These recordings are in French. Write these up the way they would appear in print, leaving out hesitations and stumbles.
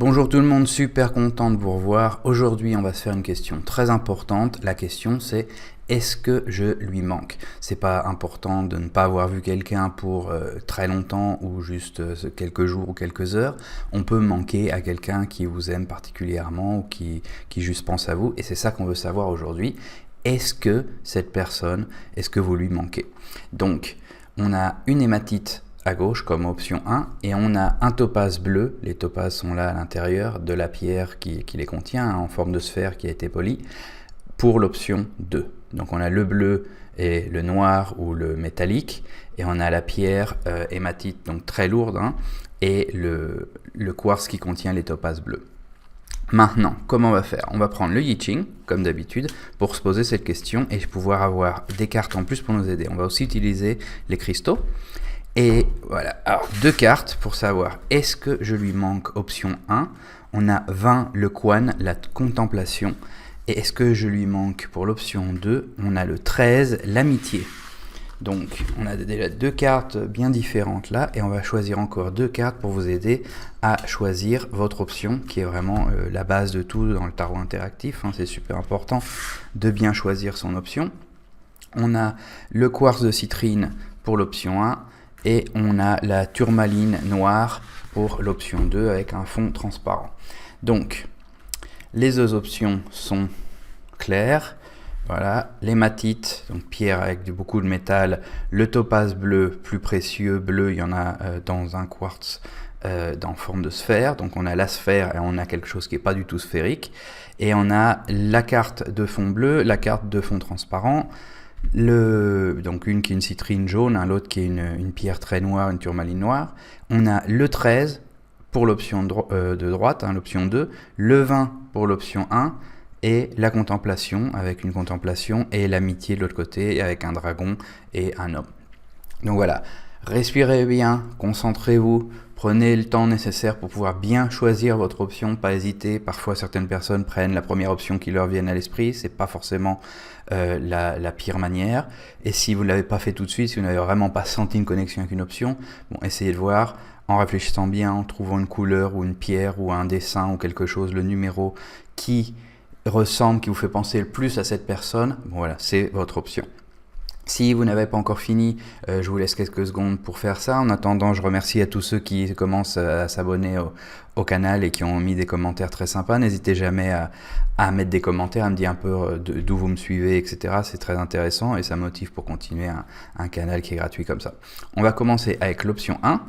Bonjour tout le monde, super content de vous revoir. Aujourd'hui, on va se faire une question très importante. La question c'est: est-ce que je lui manque? C'est pas important de ne pas avoir vu quelqu'un pour très longtemps ou juste quelques jours ou quelques heures. On peut manquer à quelqu'un qui vous aime particulièrement ou qui juste pense à vous. Et c'est ça qu'on veut savoir aujourd'hui. Est-ce que cette personne, est-ce que vous lui manquez? Donc, on a une hématite à gauche comme option 1 et on a un topaze bleu, les topazes sont là à l'intérieur de la pierre qui les contient, en forme de sphère qui a été polie, pour l'option 2. Donc on a le bleu et le noir ou le métallique, et on a la pierre hématite, donc très lourde, et le quartz qui contient les topazes bleus. Maintenant, comment on va faire? On va prendre le I Ching, comme d'habitude, pour se poser cette question et pouvoir avoir des cartes en plus pour nous aider. On va aussi utiliser les cristaux. Et voilà, alors 2 cartes pour savoir est-ce que je lui manque. Option 1, on a 20 le Quan, la contemplation. Et est-ce que je lui manque pour l'option 2, on a le 13, l'amitié. Donc on a déjà 2 cartes bien différentes là, et on va choisir encore 2 cartes pour vous aider à choisir votre option, qui est vraiment la base de tout dans le tarot interactif. C'est super important de bien choisir son option. On a le quartz de citrine pour l'option 1, et on a la tourmaline noire pour l'option 2 avec un fond transparent. Donc, les 2 options sont claires. Voilà, l'hématite, donc pierre avec beaucoup de métal, le topaze bleu, plus précieux, bleu, il y en a dans un quartz en forme de sphère. Donc on a la sphère et on a quelque chose qui n'est pas du tout sphérique. Et on a la carte de fond bleu, la carte de fond transparent, donc une qui est une citrine jaune, l'autre qui est une pierre très noire, une tourmaline noire. On a le 13 pour l'option de droite, l'option 2, le 20 pour l'option 1, et la contemplation, avec une contemplation, et l'amitié de l'autre côté, avec un dragon et un homme. Donc voilà, respirez bien, concentrez-vous, prenez le temps nécessaire pour pouvoir bien choisir votre option, pas hésiter. Parfois certaines personnes prennent la première option qui leur vient à l'esprit, c'est pas forcément la pire manière. Et si vous ne l'avez pas fait tout de suite, si vous n'avez vraiment pas senti une connexion avec une option, essayez de voir en réfléchissant bien, en trouvant une couleur ou une pierre ou un dessin ou quelque chose, le numéro qui ressemble, qui vous fait penser le plus à cette personne. Voilà, c'est votre option. Si vous n'avez pas encore fini, je vous laisse quelques secondes pour faire ça. En attendant, je remercie à tous ceux qui commencent à s'abonner au canal et qui ont mis des commentaires très sympas. N'hésitez jamais à mettre des commentaires, à me dire un peu d'où vous me suivez, etc. C'est très intéressant et ça motive pour continuer un canal qui est gratuit comme ça. On va commencer avec l'option 1.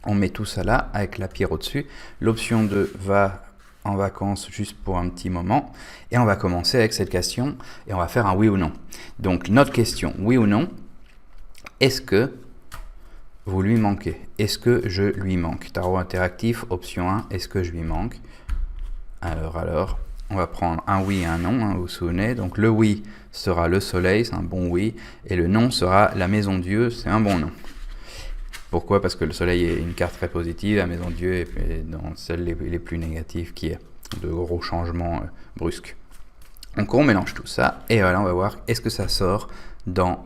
On met tout ça là, avec la pierre au-dessus. L'option 2 va en vacances juste pour un petit moment, et on va commencer avec cette question et on va faire un oui ou non. Donc notre question, oui ou non, est-ce que vous lui manquez? Est-ce que je lui manque? Tarot interactif, option 1, est-ce que je lui manque? Alors, on va prendre un oui et un non, vous vous souvenez. Donc le oui sera le soleil, c'est un bon oui, et le non sera la maison Dieu, c'est un bon non. Pourquoi? Parce que le soleil est une carte très positive, la maison Dieu est dans celles les plus négatives, qui est de gros changements brusques. Donc on mélange tout ça, et voilà, on va voir est-ce que ça sort dans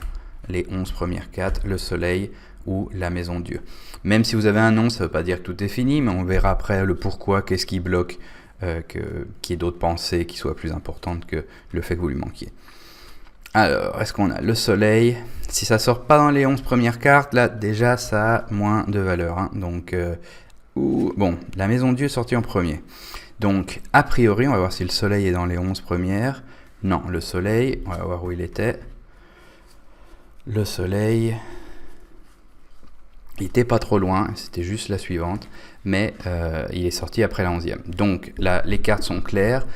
les 11 premières cartes, le soleil ou la maison Dieu. Même si vous avez un non, ça ne veut pas dire que tout est fini, mais on verra après le pourquoi, qu'est-ce qui bloque, qu'il y ait d'autres pensées qui soient plus importantes que le fait que vous lui manquiez. Alors, est-ce qu'on a le soleil? Si ça sort pas dans les 11 premières cartes, là, déjà, ça a moins de valeur. Donc, bon, la maison Dieu est sortie en premier. Donc, a priori, on va voir si le soleil est dans les 11 premières. Non, le soleil, on va voir où il était. Le soleil, il était pas trop loin, c'était juste la suivante, mais il est sorti après la 11e. Donc, là, les cartes sont claires.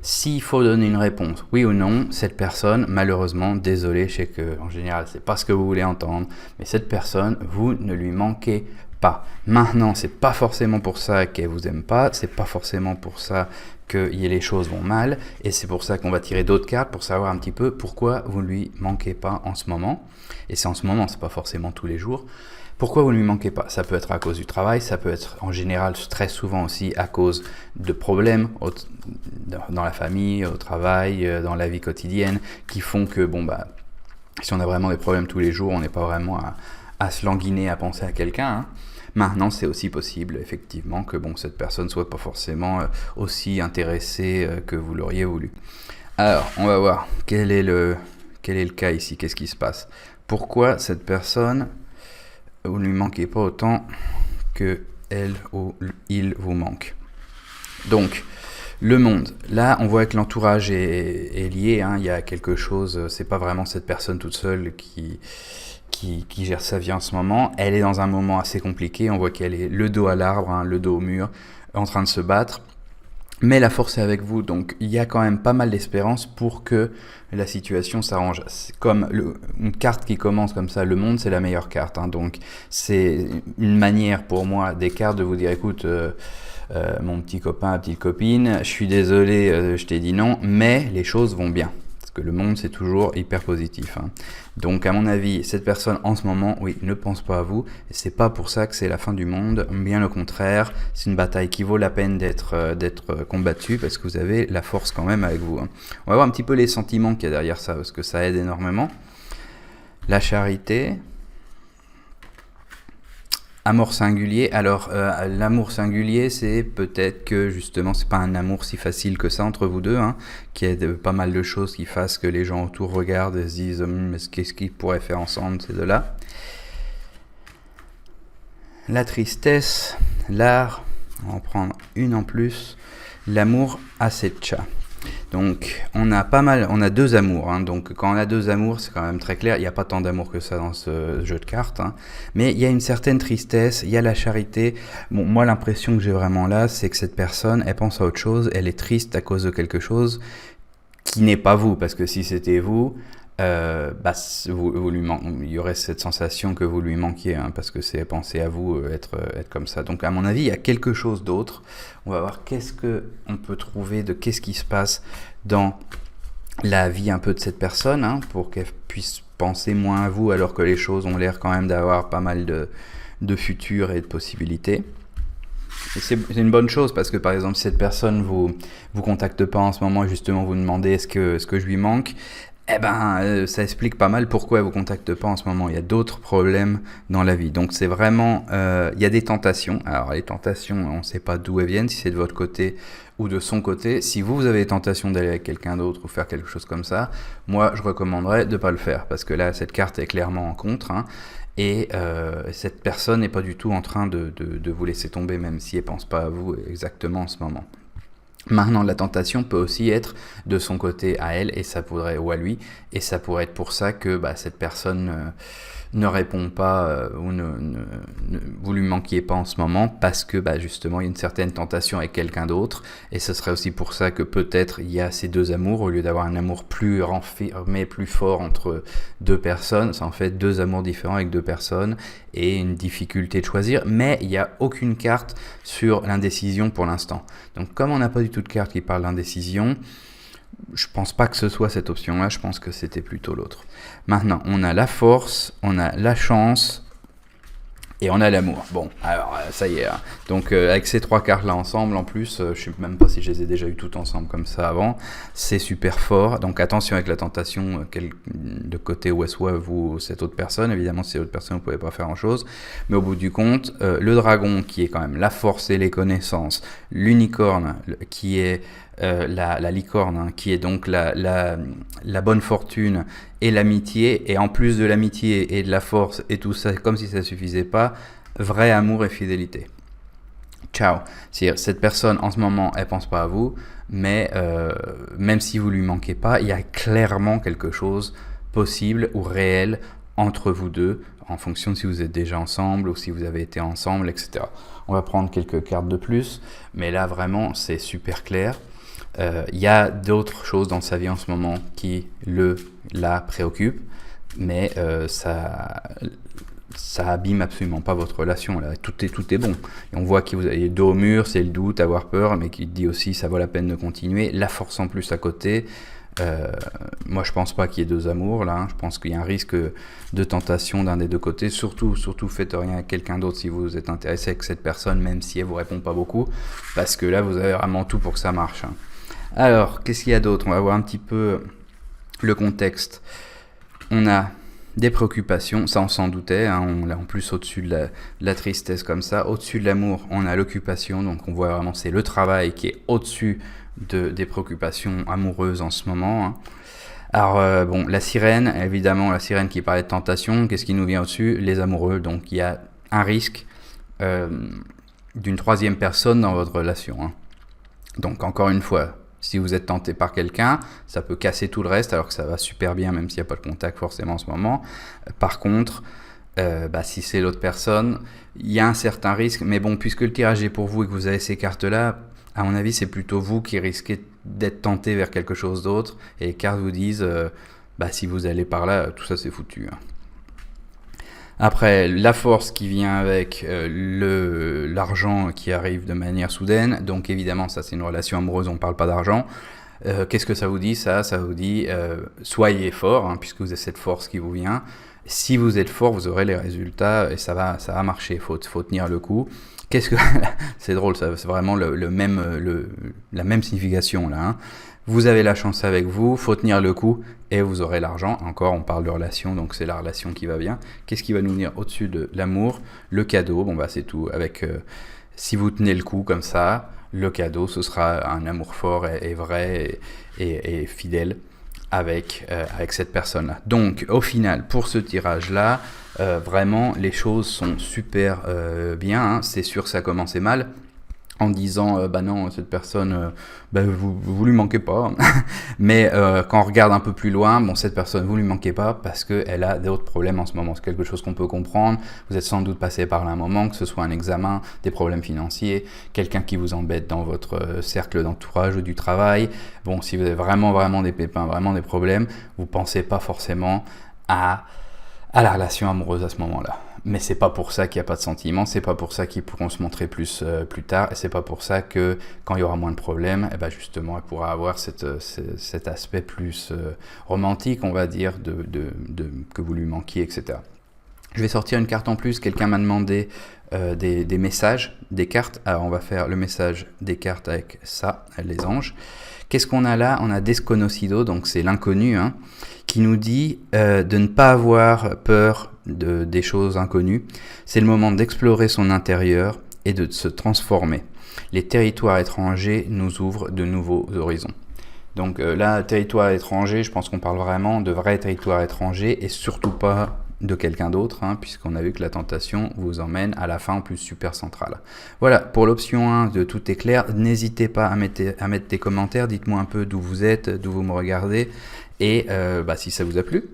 S'il faut donner une réponse, oui ou non, cette personne, malheureusement, désolé, je sais qu'en général, c'est pas ce que vous voulez entendre, mais cette personne, vous ne lui manquez pas. Maintenant, c'est pas forcément pour ça qu'elle vous aime pas, c'est pas forcément pour ça que les choses vont mal, et c'est pour ça qu'on va tirer d'autres cartes pour savoir un petit peu pourquoi vous ne lui manquez pas en ce moment. Et c'est en ce moment, c'est pas forcément tous les jours. Pourquoi vous ne lui manquez pas? Ça peut être à cause du travail, ça peut être en général très souvent aussi à cause de problèmes dans la famille, au travail, dans la vie quotidienne, qui font que si on a vraiment des problèmes tous les jours, on n'est pas vraiment à se languiner à penser à quelqu'un. Maintenant, c'est aussi possible, effectivement, que bon, cette personne soit pas forcément aussi intéressée que vous l'auriez voulu. Alors, on va voir quel est le cas ici, qu'est-ce qui se passe. Pourquoi cette personne, vous ne lui manquez pas autant que elle ou il vous manque. Donc, le monde. Là, on voit que l'entourage est lié. Hein. Il y a quelque chose, c'est pas vraiment cette personne toute seule qui gère sa vie en ce moment. Elle est dans un moment assez compliqué. On voit qu'elle est le dos à l'arbre, hein, le dos au mur, en train de se battre. Mais la force est avec vous, donc il y a quand même pas mal d'espérance pour que la situation s'arrange. C'est comme une carte qui commence comme ça, le monde c'est la meilleure carte, hein, donc c'est une manière pour moi des cartes de vous dire écoute mon petit copain, ma petite copine, je suis désolé, je t'ai dit non, mais les choses vont bien. Parce que le monde c'est toujours hyper positif, hein. Donc à mon avis, cette personne en ce moment, oui, ne pense pas à vous. Et c'est pas pour ça que c'est la fin du monde, bien au contraire. C'est une bataille qui vaut la peine d'être combattue parce que vous avez la force quand même avec vous, hein. On va voir un petit peu les sentiments qu'il y a derrière ça parce que ça aide énormément. La charité. Amour singulier. Alors, l'amour singulier, c'est peut-être que justement, c'est pas un amour si facile que ça entre vous deux, hein, qu'il y ait pas mal de choses qui fassent que les gens autour regardent et se disent mais qu'est-ce qu'ils pourraient faire ensemble ces deux-là. La tristesse, l'art, on va en prendre une en plus. L'amour accecha. Donc on a deux amours, hein. Donc quand on a deux amours, c'est quand même très clair, il n'y a pas tant d'amour que ça dans ce jeu de cartes, hein. Mais il y a une certaine tristesse, il y a la charité. Bon, moi l'impression que j'ai vraiment là, c'est que cette personne, elle pense à autre chose, elle est triste à cause de quelque chose qui n'est pas vous, parce que si c'était vous, il y aurait cette sensation que vous lui manquiez, hein, parce que c'est penser à vous, être comme ça. Donc à mon avis, il y a quelque chose d'autre. On va voir qu'est-ce qu'on peut trouver, qu'est-ce qui se passe dans la vie un peu de cette personne, hein, pour qu'elle puisse penser moins à vous, alors que les choses ont l'air quand même d'avoir pas mal de futur et de possibilités. Et c'est une bonne chose parce que par exemple si cette personne vous contacte pas en ce moment et justement vous demandez est-ce que je lui manque, ça explique pas mal pourquoi elle vous contacte pas en ce moment. Il y a d'autres problèmes dans la vie. Donc c'est vraiment, il y a des tentations. Alors les tentations, on ne sait pas d'où elles viennent, si c'est de votre côté ou de son côté. Si vous avez des tentations d'aller avec quelqu'un d'autre ou faire quelque chose comme ça, moi je recommanderais de pas le faire parce que là cette carte est clairement en contre, hein. Et cette personne n'est pas du tout en train de vous laisser tomber, même si elle pense pas à vous exactement en ce moment. Maintenant, la tentation peut aussi être de son côté à elle, et ça pourrait, ou à lui, et ça pourrait être pour ça que cette personne ne répond pas ou vous lui manquiez pas en ce moment parce que justement il y a une certaine tentation avec quelqu'un d'autre, et ce serait aussi pour ça que peut-être il y a ces deux amours au lieu d'avoir un amour plus renfermé, plus fort entre deux personnes. C'est en fait deux amours différents avec deux personnes et une difficulté de choisir, mais il n'y a aucune carte sur l'indécision pour l'instant. Donc comme on n'a pas du tout de carte qui parle d'indécision, je pense pas que ce soit cette option-là, je pense que c'était plutôt l'autre. Maintenant, on a la force, on a la chance et on a l'amour. Bon, alors ça y est, hein. Donc avec ces trois cartes-là ensemble, en plus, je sais même pas si je les ai déjà eues toutes ensemble comme ça avant, c'est super fort. Donc attention avec la tentation, de côté où est soit vous ou cette autre personne. Évidemment, si c'est l'autre personne, vous pouvez pas faire grand-chose. Mais au bout du compte, le dragon qui est quand même la force et les connaissances, l'unicorne qui est la licorne, hein, qui est donc la bonne fortune et l'amitié, et en plus de l'amitié et de la force et tout ça, comme si ça suffisait pas, vrai amour et fidélité. Ciao. C'est-à-dire, cette personne en ce moment, elle pense pas à vous, mais même si vous lui manquez pas, il y a clairement quelque chose possible ou réel entre vous deux, en fonction de si vous êtes déjà ensemble ou si vous avez été ensemble, etc. On va prendre quelques cartes de plus, mais là vraiment c'est super clair. Il y a d'autres choses dans sa vie en ce moment qui la préoccupent, mais ça abîme absolument pas votre relation. Là. Tout est bon. Et on voit que vous avez le dos au mur, c'est le doute, avoir peur, mais qui dit aussi ça vaut la peine de continuer. La force en plus à côté. Moi je pense pas qu'il y ait deux amours là, hein. Je pense qu'il y a un risque de tentation d'un des deux côtés. Surtout faites rien avec quelqu'un d'autre si vous êtes intéressé avec cette personne, même si elle vous répond pas beaucoup, parce que là vous avez vraiment tout pour que ça marche, hein. Alors, qu'est-ce qu'il y a d'autre? On va voir un petit peu le contexte. On a des préoccupations, ça on s'en doutait, hein, on l'a en plus au-dessus de la tristesse comme ça. Au-dessus de l'amour, on a l'occupation, donc on voit vraiment c'est le travail qui est au-dessus des préoccupations amoureuses en ce moment. Hein. Alors bon, la sirène, évidemment, la sirène qui parlait de tentation, qu'est-ce qui nous vient au-dessus? Les amoureux, donc il y a un risque d'une troisième personne dans votre relation. Hein. Donc encore une fois, si vous êtes tenté par quelqu'un, ça peut casser tout le reste alors que ça va super bien même s'il n'y a pas de contact forcément en ce moment. Par contre, si c'est l'autre personne, il y a un certain risque. Mais bon, puisque le tirage est pour vous et que vous avez ces cartes-là, à mon avis, c'est plutôt vous qui risquez d'être tenté vers quelque chose d'autre. Et les cartes vous disent, si vous allez par là, tout ça c'est foutu. Hein. Après, la force qui vient avec l'argent qui arrive de manière soudaine. Donc évidemment, ça c'est une relation amoureuse, on ne parle pas d'argent. Qu'est-ce que ça vous dit? Ça vous dit, soyez fort, hein, puisque vous avez cette force qui vous vient. Si vous êtes fort, vous aurez les résultats et ça va marcher. Faut tenir le coup. Qu'est-ce que c'est drôle, ça, c'est vraiment la même signification là. Hein. Vous avez la chance avec vous, faut tenir le coup et vous aurez l'argent. Encore, on parle de relation, donc c'est la relation qui va bien. Qu'est-ce qui va nous venir au-dessus de l'amour? Le cadeau, c'est tout. Avec si vous tenez le coup comme ça, le cadeau, ce sera un amour fort et vrai et fidèle avec cette personne-là. Donc, au final, pour ce tirage-là, vraiment, les choses sont super bien. Hein. C'est sûr, ça a commencé mal. En disant, non, cette personne, vous lui manquez pas. Mais quand on regarde un peu plus loin, cette personne, vous lui manquez pas parce qu'elle a d'autres problèmes en ce moment. C'est quelque chose qu'on peut comprendre. Vous êtes sans doute passé par là un moment, que ce soit un examen, des problèmes financiers, quelqu'un qui vous embête dans votre cercle d'entourage ou du travail. Bon, si vous avez vraiment des pépins, vraiment des problèmes, vous pensez pas forcément à la relation amoureuse à ce moment-là. Mais c'est pas pour ça qu'il n'y a pas de sentiments, c'est pas pour ça qu'ils pourront se montrer plus tard, et c'est pas pour ça que quand il y aura moins de problèmes, justement, elle pourra avoir cet aspect plus romantique, on va dire, que vous lui manquiez, etc. Je vais sortir une carte en plus, quelqu'un m'a demandé des messages, des cartes. Alors on va faire le message des cartes avec ça, les anges. Qu'est-ce qu'on a là? On a Desconocido, donc c'est l'inconnu, hein, qui nous dit de ne pas avoir peur des choses inconnues. C'est le moment d'explorer son intérieur et de se transformer. Les territoires étrangers nous ouvrent de nouveaux horizons. Donc là, territoire étranger, je pense qu'on parle vraiment de vrais territoires étrangers et surtout pas de quelqu'un d'autre, hein, puisqu'on a vu que la tentation vous emmène à la fin en plus super centrale. Voilà, pour l'option 1 de Tout est clair, n'hésitez pas à mettre des commentaires, dites-moi un peu d'où vous êtes, d'où vous me regardez, et si ça vous a plu.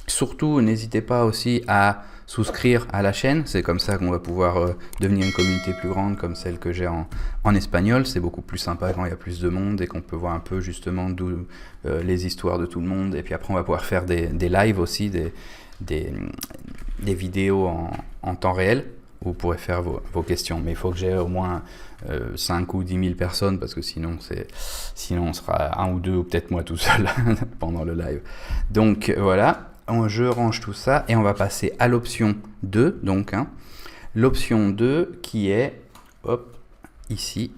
Surtout, n'hésitez pas aussi à souscrire à la chaîne, c'est comme ça qu'on va pouvoir devenir une communauté plus grande comme celle que j'ai en espagnol. C'est beaucoup plus sympa quand il y a plus de monde et qu'on peut voir un peu justement d'où les histoires de tout le monde, et puis après on va pouvoir faire des lives aussi, des vidéos en temps réel où vous pourrez faire vos questions, mais il faut que j'ai au moins 5 ou 10 000 personnes parce que sinon on sera un ou deux ou peut-être moi tout seul pendant le live. Donc voilà, je range tout ça et on va passer à l'option 2, donc l'option 2 qui est ici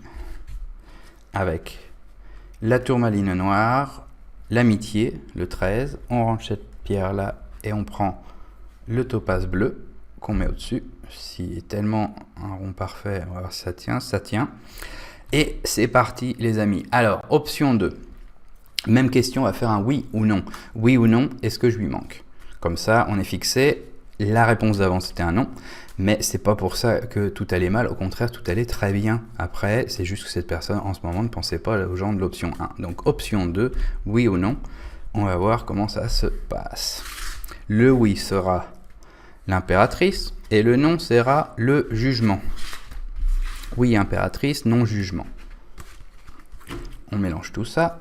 avec la tourmaline noire, l'amitié, le 13, on range cette pierre là et on prend le topaz bleu qu'on met au-dessus. S'il est tellement un rond parfait, on va voir si ça tient. Et c'est parti les amis. Alors, option 2. Même question, on va faire un oui ou non. Oui ou non, est-ce que je lui manque? Comme ça, on est fixé. La réponse d'avant, c'était un non. Mais c'est pas pour ça que tout allait mal. Au contraire, tout allait très bien après. C'est juste que cette personne, en ce moment, ne pensait pas aux gens de l'option 1. Donc, option 2, oui ou non. On va voir comment ça se passe. Le oui sera l'impératrice et le non sera le jugement. Oui, impératrice, non, jugement. On mélange tout ça.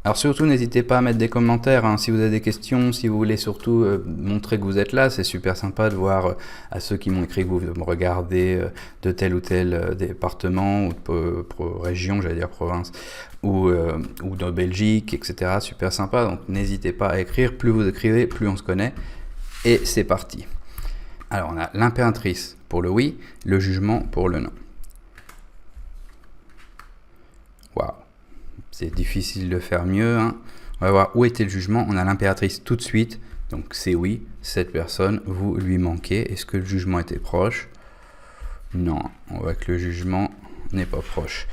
Alors surtout, n'hésitez pas à mettre des commentaires, hein, si vous avez des questions, si vous voulez surtout montrer que vous êtes là. C'est super sympa de voir à ceux qui m'ont écrit que vous me regardez de tel ou tel département ou de région, j'allais dire province, ou de Belgique, etc. Super sympa, donc n'hésitez pas à écrire. Plus vous écrivez, plus on se connaît. Et c'est parti. Alors on a l'impératrice pour le oui, le jugement pour le non. Waouh, c'est difficile de faire mieux, hein. On va voir où était le jugement. On a l'impératrice tout de suite, Donc c'est oui, cette personne, vous lui manquez. Est-ce que le jugement était proche? Non, on voit que le jugement n'est pas proche.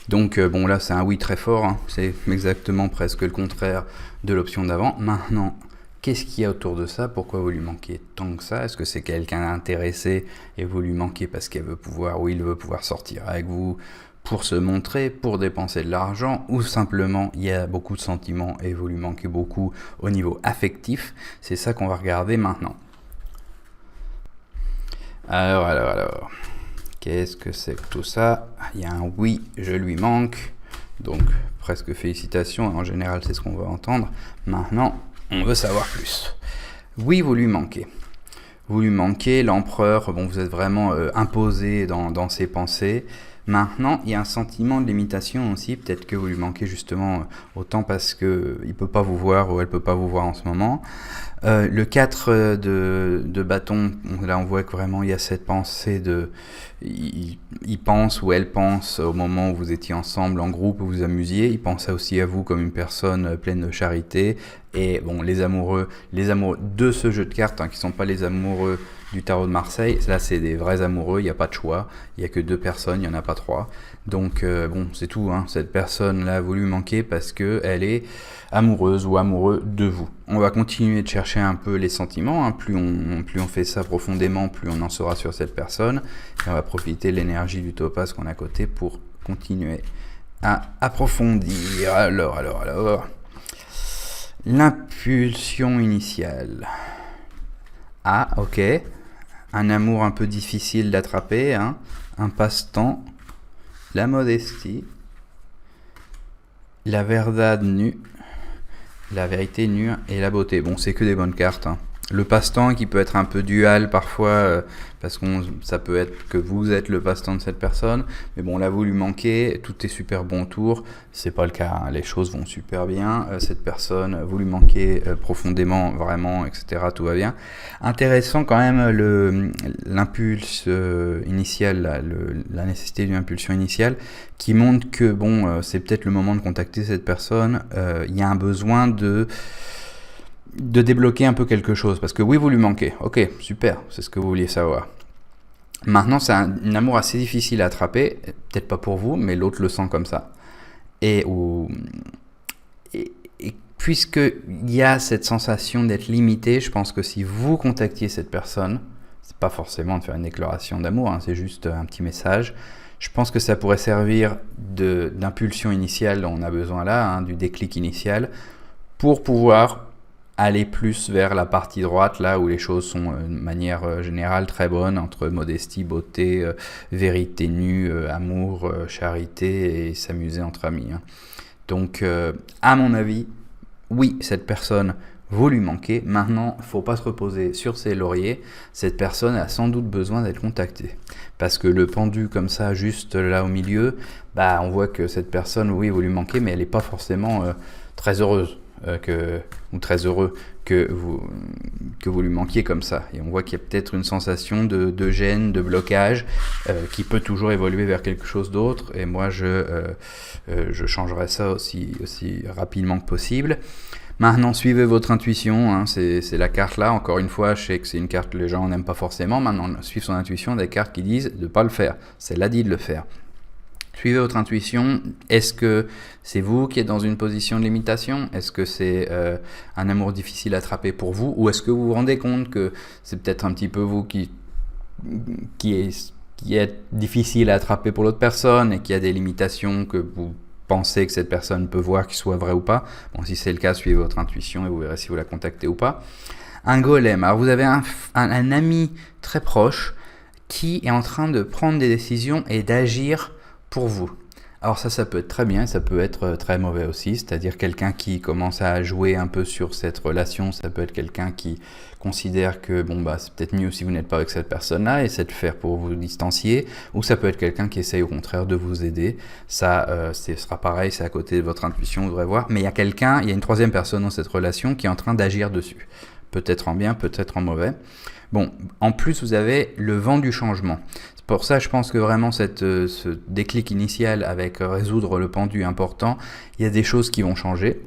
Donc bon, là c'est un oui très fort, hein. C'est exactement presque le contraire de l'option d'avant. Maintenant, qu'est-ce qu'il y a autour de ça? Pourquoi vous lui manquez tant que ça? Est-ce que c'est quelqu'un d'intéressé et vous lui manquez parce qu'elle veut pouvoir, ou il veut pouvoir sortir avec vous pour se montrer, pour dépenser de l'argent, ou simplement il y a beaucoup de sentiments et vous lui manquez beaucoup au niveau affectif? C'est ça qu'on va regarder maintenant. Alors. Qu'est-ce que c'est que tout ça? Il y a un oui, je lui manque. Donc, presque félicitations. En général, c'est ce qu'on va entendre. Maintenant, on veut savoir plus. Oui, vous lui manquez. Vous lui manquez, l'empereur, bon, vous êtes vraiment imposé dans ses pensées. Maintenant, il y a un sentiment de limitation aussi. Peut-être que vous lui manquez justement autant parce qu'il ne peut pas vous voir ou elle ne peut pas vous voir en ce moment. Le 4 de bâton, là on voit que vraiment il y a cette pensée de... Il pense ou elle pense au moment où vous étiez ensemble en groupe, où vous vous amusiez. Il pense aussi à vous comme une personne pleine de charité. Et bon, les amoureux de ce jeu de cartes, hein, qui ne sont pas les amoureux du tarot de Marseille, là c'est des vrais amoureux, il n'y a pas de choix, il n'y a que 2 personnes, il n'y en a pas 3. Donc bon, c'est tout, hein. Cette personne-là a voulu manquer parce qu'elle est amoureuse ou amoureux de vous. On va continuer de chercher un peu les sentiments, hein. Plus on fait ça profondément, plus on en saura sur cette personne. Et on va profiter de l'énergie du topaz qu'on a à côté pour continuer à approfondir. Alors. L'impulsion initiale. Ah, ok. Un amour un peu difficile d'attraper, hein. Un passe-temps, la modestie, la verdade nue, la vérité nue et la beauté. Bon, c'est que des bonnes cartes, hein. Le passe-temps qui peut être un peu dual parfois, parce que ça peut être que vous êtes le passe-temps de cette personne, mais bon là vous lui manquez, tout est super bon autour, c'est pas le cas, hein. Les choses vont super bien, cette personne, vous lui manquez profondément, vraiment, etc., tout va bien. Intéressant quand même l'impulse initial, la nécessité d'une impulsion initiale, qui montre que bon, c'est peut-être le moment de contacter cette personne, il y a un besoin de débloquer un peu quelque chose, parce que oui, vous lui manquez. Ok, super, c'est ce que vous vouliez savoir. Maintenant, c'est un amour assez difficile à attraper, peut-être pas pour vous, mais l'autre le sent comme ça. Et puisqu'il y a cette sensation d'être limité, je pense que si vous contactiez cette personne, c'est pas forcément de faire une déclaration d'amour, hein, c'est juste un petit message. Je pense que ça pourrait servir d'impulsion initiale dont on a besoin là, hein, du déclic initial, pour pouvoir aller plus vers la partie droite, là où les choses sont de manière générale très bonnes, entre modestie, beauté, vérité nue, amour, charité et s'amuser entre amis, hein. Donc, à mon avis, oui, cette personne, vous lui manquez. Maintenant, il ne faut pas se reposer sur ses lauriers. Cette personne a sans doute besoin d'être contactée. Parce que le pendu comme ça, juste là au milieu, bah, on voit que cette personne, oui, vous lui manquez, mais elle n'est pas forcément très heureuse. Ou très heureux que vous lui manquiez comme ça. Et on voit qu'il y a peut-être une sensation de gêne, de blocage, qui peut toujours évoluer vers quelque chose d'autre. Et moi, je changerai ça aussi rapidement que possible. Maintenant, suivez votre intuition, hein, c'est la carte là. Encore une fois, je sais que c'est une carte que les gens n'aiment pas forcément. Maintenant, suivre son intuition, des cartes qui disent de ne pas le faire. C'est là dit de le faire. Suivez votre intuition. Est-ce que c'est vous qui êtes dans une position de limitation? Est-ce que c'est un amour difficile à attraper pour vous? Ou est-ce que vous vous rendez compte que c'est peut-être un petit peu vous qui est difficile à attraper pour l'autre personne et qu'il y a des limitations que vous pensez que cette personne peut voir, qu'ils soient vraies ou pas? Bon, si c'est le cas, suivez votre intuition et vous verrez si vous la contactez ou pas. Un golem. Alors vous avez un ami très proche qui est en train de prendre des décisions et d'agir pour vous. Alors ça peut être très bien, ça peut être très mauvais aussi, c'est-à-dire quelqu'un qui commence à jouer un peu sur cette relation, ça peut être quelqu'un qui considère que bon bah c'est peut-être mieux si vous n'êtes pas avec cette personne-là et essaie de faire pour vous distancier, ou ça peut être quelqu'un qui essaye au contraire de vous aider. Ça ce sera pareil, c'est à côté de votre intuition, vous devrez voir, mais il y a une troisième personne dans cette relation qui est en train d'agir dessus, peut-être en bien, peut-être en mauvais. Bon, en plus vous avez le vent du changement. Pour ça, je pense que vraiment ce déclic initial avec résoudre le pendu important, il y a des choses qui vont changer.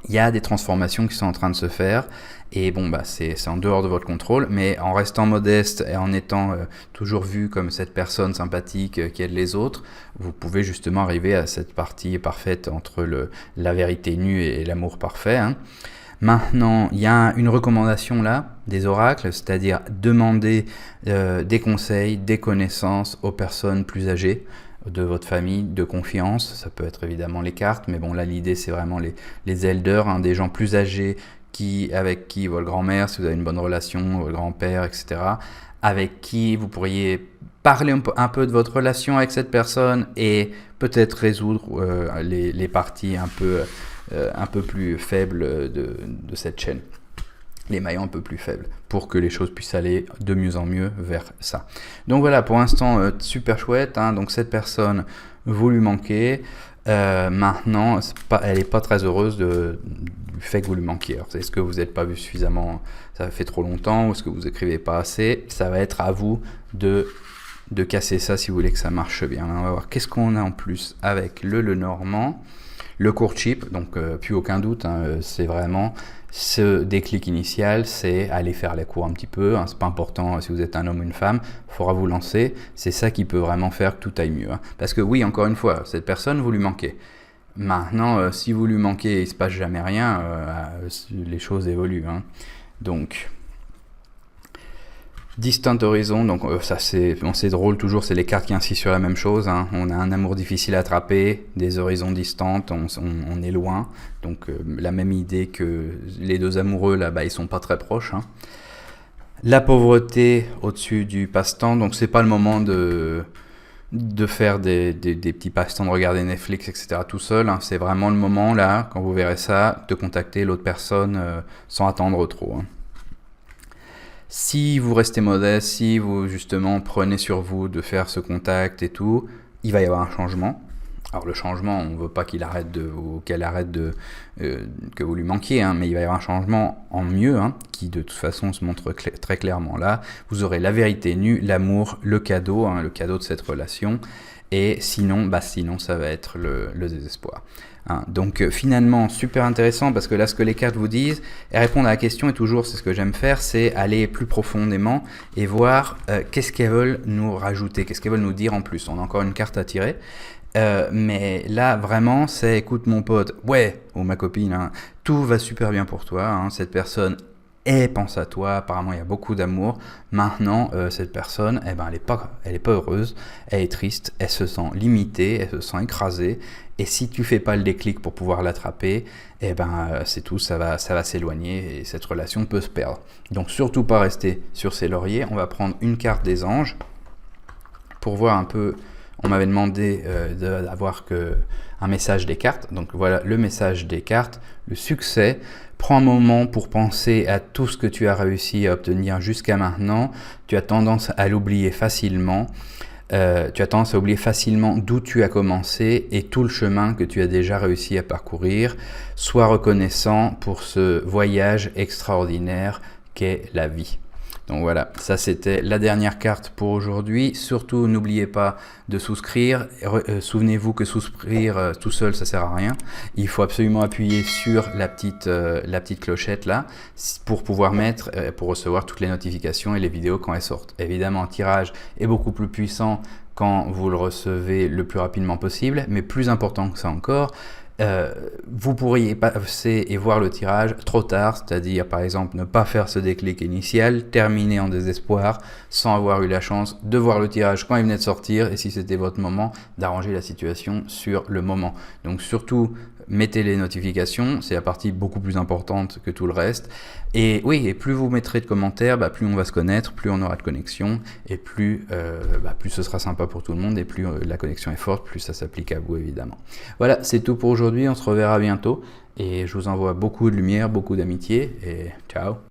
il y a des transformations qui sont en train de se faire et bon bah c'est en dehors de votre contrôle, mais en restant modeste et en étant toujours vu comme cette personne sympathique qui aide les autres, vous pouvez justement arriver à cette partie parfaite entre la vérité nue et l'amour parfait, hein. Maintenant, il y a une recommandation là, des oracles, c'est-à-dire demander des conseils, des connaissances aux personnes plus âgées de votre famille, de confiance. Ça peut être évidemment les cartes, mais bon là l'idée c'est vraiment les elders, hein, des gens plus âgés avec qui votre grand-mère, si vous avez une bonne relation, votre grand-père, etc., avec qui vous pourriez parler un peu de votre relation avec cette personne et peut-être résoudre les parties un peu plus faibles de cette chaîne, les maillons un peu plus faibles, pour que les choses puissent aller de mieux en mieux vers ça. Donc voilà, pour l'instant, super chouette, hein. Donc cette personne, vous lui manquez. Maintenant, elle n'est pas très heureuse du fait que vous lui manquiez. Alors, est-ce que vous n'êtes pas vu suffisamment, ça fait trop longtemps, ou est-ce que vous écrivez pas assez? Ça va être à vous de casser ça si vous voulez que ça marche bien. On va voir qu'est-ce qu'on a en plus avec le Lenormand. Le courtship, donc plus aucun doute, hein, c'est vraiment ce déclic initial, c'est aller faire les cours un petit peu, hein, c'est pas important si vous êtes un homme ou une femme, il faudra vous lancer, c'est ça qui peut vraiment faire que tout aille mieux, hein. Parce que oui, encore une fois, cette personne, vous lui manquez. Maintenant, si vous lui manquez et il ne se passe jamais rien, les choses évoluent, hein. Donc, Distant Horizon, donc ça c'est drôle toujours, c'est les cartes qui insistent sur la même chose, hein. On a un amour difficile à attraper, des horizons distants, on est loin, donc la même idée que les deux amoureux là-bas, ils sont pas très proches, hein. La pauvreté au-dessus du passe-temps, donc c'est pas le moment de faire des petits passe-temps, de regarder Netflix, etc. tout seul, hein. C'est vraiment le moment là, quand vous verrez ça, de contacter l'autre personne sans attendre trop, hein. Si vous restez modeste, si vous justement prenez sur vous de faire ce contact et tout, il va y avoir un changement. Alors le changement, on ne veut pas qu'elle arrête que vous lui manquiez, hein, mais il va y avoir un changement en mieux, hein, qui de toute façon se montre très clairement là. Vous aurez la vérité nue, l'amour, le cadeau, hein, le cadeau de cette relation, et sinon ça va être le désespoir. Hein, donc finalement super intéressant parce que là ce que les cartes vous disent, elles répondent à la question et toujours c'est ce que j'aime faire, c'est aller plus profondément et voir qu'est-ce qu'elles veulent nous rajouter, qu'est-ce qu'elles veulent nous dire en plus. On a encore une carte à tirer. Mais là vraiment c'est écoute mon pote, ouais, ou ma copine, hein, tout va super bien pour toi, hein, cette personne pense à toi, apparemment il y a beaucoup d'amour. Maintenant cette personne elle est pas heureuse, elle est triste, elle se sent limitée, elle se sent écrasée, et si tu fais pas le déclic pour pouvoir l'attraper, c'est tout, ça va s'éloigner et cette relation peut se perdre. Donc surtout pas rester sur ses lauriers. On va prendre une carte des anges pour voir un peu. On m'avait demandé d'avoir un message des cartes. Donc voilà le message des cartes. Le succès. Prends un moment pour penser à tout ce que tu as réussi à obtenir jusqu'à maintenant. Tu as tendance à l'oublier facilement. Tu as tendance à oublier facilement d'où tu as commencé et tout le chemin que tu as déjà réussi à parcourir. Sois reconnaissant pour ce voyage extraordinaire qu'est la vie. Donc voilà, ça c'était la dernière carte pour aujourd'hui. Surtout, n'oubliez pas de souscrire. Souvenez-vous que souscrire tout seul, ça sert à rien. Il faut absolument appuyer sur la petite clochette là pour pouvoir pour recevoir toutes les notifications et les vidéos quand elles sortent. Évidemment, un tirage est beaucoup plus puissant quand vous le recevez le plus rapidement possible, mais plus important que ça encore, vous pourriez passer et voir le tirage trop tard, c'est-à-dire par exemple ne pas faire ce déclic initial, terminer en désespoir sans avoir eu la chance de voir le tirage quand il venait de sortir, et si c'était votre moment, d'arranger la situation sur le moment. Donc surtout mettez les notifications, c'est la partie beaucoup plus importante que tout le reste. Et oui, et plus vous mettrez de commentaires, plus on va se connaître, plus on aura de connexion, et plus ce sera sympa pour tout le monde, et plus la connexion est forte, plus ça s'applique à vous évidemment. Voilà, c'est tout pour aujourd'hui, on se reverra bientôt, et je vous envoie beaucoup de lumière, beaucoup d'amitié, et ciao.